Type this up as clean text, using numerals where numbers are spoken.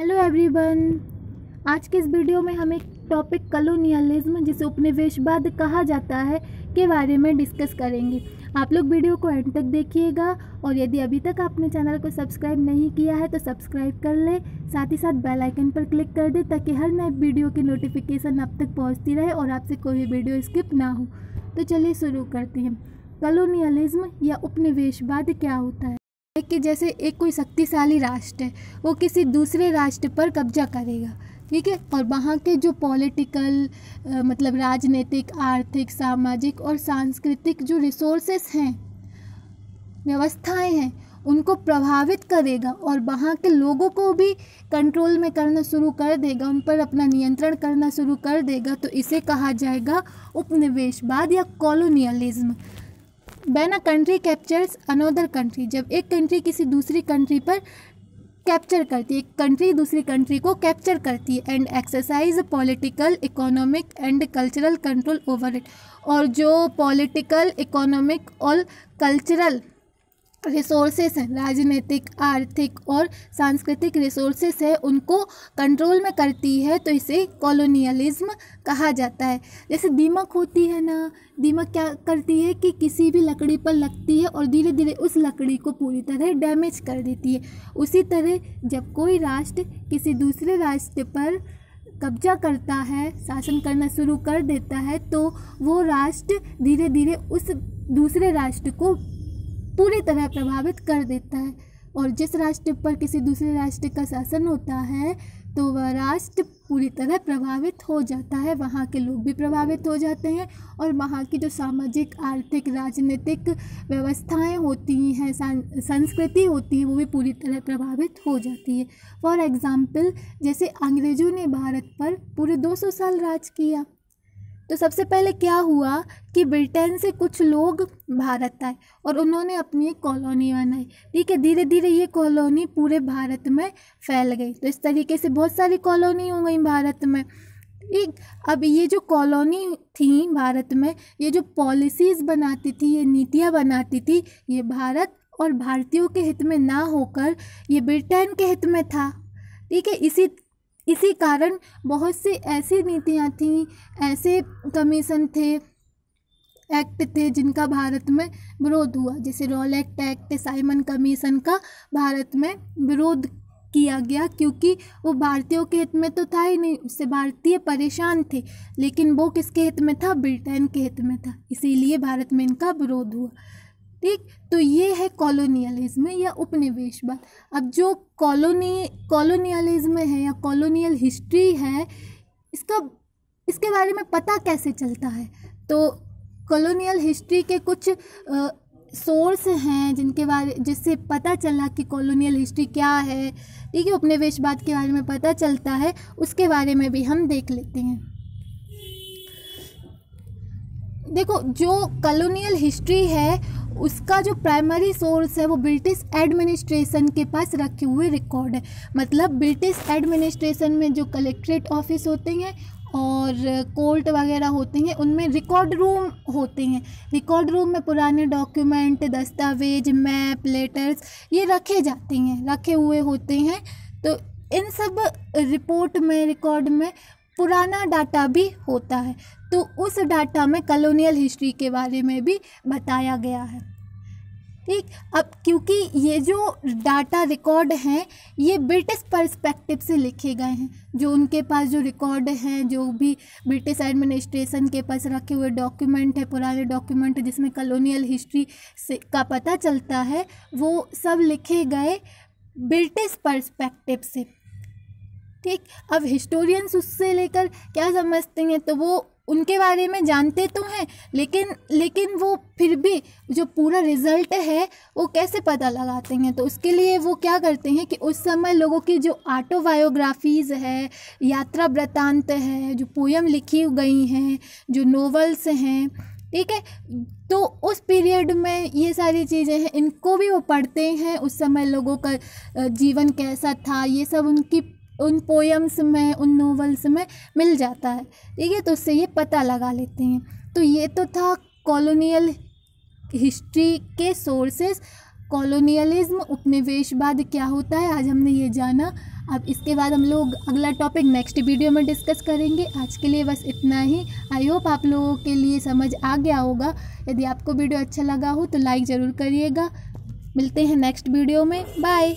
Hello everyone. आज के इस वीडियो में हम एक टॉपिक कॉलोनियलिज्म, जिसे उपनिवेशवाद कहा जाता है, के बारे में डिस्कस करेंगे। आप लोग वीडियो को एंड तक देखिएगा और यदि अभी तक आपने चैनल को सब्सक्राइब नहीं किया है तो सब्सक्राइब कर ले, साथ ही साथ बेल आइकन पर क्लिक कर दे ताकि हर नए वीडियो की नोटिफिकेशन आप तक पहुंचती रहे और आपसे कोई भी वीडियो स्किप ना हो। तो चलिए शुरू करते हैं। कॉलोनियलिज्म या उपनिवेशवाद क्या होता है कि जैसे एक कोई शक्तिशाली राष्ट्र है, वो किसी दूसरे राष्ट्र पर कब्जा करेगा, ठीक है, और वहाँ के जो पॉलिटिकल मतलब राजनीतिक, आर्थिक, सामाजिक और सांस्कृतिक जो रिसोर्सेस हैं, व्यवस्थाएं हैं, उनको प्रभावित करेगा और वहाँ के लोगों को भी कंट्रोल में करना शुरू कर देगा, उन पर अपना नियंत्रण करना शुरू कर देगा। तो इसे कहा जाएगा उपनिवेशवाद या colonialism. When a country captures another country, जब एक कंट्री किसी दूसरी कंट्री पर कैप्चर करती है, एक कंट्री दूसरी कंट्री को कैप्चर करती है, and exercise political, economic and cultural control over it, और जो पॉलिटिकल, इकोनॉमिक और कल्चरल रिसोर्सेस हैं, राजनीतिक, आर्थिक और सांस्कृतिक रिसोर्सेस है, उनको कंट्रोल में करती है, तो इसे कॉलोनियलिज्म कहा जाता है। जैसे दीमक होती है ना, दीमक क्या करती है कि किसी भी लकड़ी पर लगती है और धीरे धीरे उस लकड़ी को पूरी तरह डैमेज कर देती है। उसी तरह जब कोई राष्ट्र किसी दूसरे राष्ट्र पर कब्जा करता है, शासन करना शुरू कर देता है, तो वो राष्ट्र धीरे धीरे उस दूसरे राष्ट्र को पूरी तरह प्रभावित कर देता है। और जिस राष्ट्र पर किसी दूसरे राष्ट्र का शासन होता है तो वह राष्ट्र पूरी तरह प्रभावित हो जाता है, वहाँ के लोग भी प्रभावित हो जाते हैं और वहाँ की जो सामाजिक, आर्थिक, राजनीतिक व्यवस्थाएं होती हैं, संस्कृति होती है, वो भी पूरी तरह प्रभावित हो जाती है। फॉर एग्ज़ाम्पल, जैसे अंग्रेज़ों ने भारत पर पूरे 200 साल राज किया, तो सबसे पहले क्या हुआ कि ब्रिटेन से कुछ लोग भारत आए और उन्होंने अपनी एक कॉलोनी बनाई, ठीक है। धीरे धीरे ये कॉलोनी पूरे भारत में फैल गई, तो इस तरीके से बहुत सारी कॉलोनी हो गई भारत में, ठीक। अब ये जो कॉलोनी थी भारत में, ये जो पॉलिसीज़ बनाती थी, ये नीतियाँ बनाती थी, ये भारत और भारतीयों के हित में ना होकर ये ब्रिटेन के हित में था, ठीक है। इसी कारण बहुत सी ऐसी नीतियाँ थीं, ऐसे कमीशन थे, एक्ट थे, जिनका भारत में विरोध हुआ। जैसे रॉलेट एक्ट, साइमन कमीशन का भारत में विरोध किया गया, क्योंकि वो भारतीयों के हित में तो था ही नहीं, उससे भारतीय परेशान थे, लेकिन वो किसके हित में था? ब्रिटेन के हित में था, इसीलिए भारत में इनका विरोध हुआ, ठीक। तो ये है कॉलोनियलिज्म या उपनिवेशवाद। अब जो कॉलोनियलिज्म है या कॉलोनियल हिस्ट्री है, इसके बारे में पता कैसे चलता है? तो कॉलोनियल हिस्ट्री के कुछ सोर्स हैं जिससे पता चला कि कॉलोनियल हिस्ट्री क्या है, ठीक है। उपनिवेशवाद के बारे में पता चलता है, उसके बारे में भी हम देख लेते हैं। देखो, जो कॉलोनियल हिस्ट्री है उसका जो प्राइमरी सोर्स है वो ब्रिटिश एडमिनिस्ट्रेशन के पास रखे हुए रिकॉर्ड है। मतलब ब्रिटिश एडमिनिस्ट्रेशन में जो कलेक्ट्रेट ऑफिस होते हैं और कोर्ट वगैरह होते हैं, उनमें रिकॉर्ड रूम होते हैं। रिकॉर्ड रूम में पुराने डॉक्यूमेंट, दस्तावेज, मैप, लेटर्स ये रखे हुए होते हैं। तो इन सब रिपोर्ट में, रिकॉर्ड में पुराना डाटा भी होता है, तो उस डाटा में कॉलोनियल हिस्ट्री के बारे में भी बताया गया है, ठीक। अब क्योंकि ये जो डाटा रिकॉर्ड हैं ये ब्रिटिश पर्सपेक्टिव से लिखे गए हैं, जो उनके पास जो रिकॉर्ड हैं, जो भी ब्रिटिश एडमिनिस्ट्रेशन के पास रखे हुए डॉक्यूमेंट है, पुराने डॉक्यूमेंट जिसमें कॉलोनियल हिस्ट्री से का पता चलता है, वो सब लिखे गए ब्रिटिश पर्सपेक्टिव से, ठीक। अब हिस्टोरियंस उससे लेकर क्या समझते हैं, तो वो उनके बारे में जानते तो हैं, लेकिन वो फिर भी जो पूरा रिज़ल्ट है वो कैसे पता लगाते हैं? तो उसके लिए वो क्या करते हैं कि उस समय लोगों की जो ऑटोबायोग्राफीज़ है, यात्रा वृत्तांत है, जो पोयम लिखी गई हैं, जो नोवेल्स हैं, ठीक है, तो उस पीरियड में ये सारी चीज़ें हैं, इनको भी वो पढ़ते हैं। उस समय लोगों का जीवन कैसा था, ये सब उन पोएम्स में, उन नोवेल्स में मिल जाता है, ठीक है। तो उससे ये पता लगा लेते हैं। तो ये तो था कॉलोनियल हिस्ट्री के सोर्सेस। कॉलोनियलिज्म, उपनिवेशवाद क्या होता है, आज हमने ये जाना। अब इसके बाद हम लोग अगला टॉपिक नेक्स्ट वीडियो में डिस्कस करेंगे। आज के लिए बस इतना ही। आई होप आप लोगों के लिए समझ आ गया होगा। यदि आपको वीडियो अच्छा लगा हो तो लाइक ज़रूर करिएगा। मिलते हैं नेक्स्ट वीडियो में। बाय।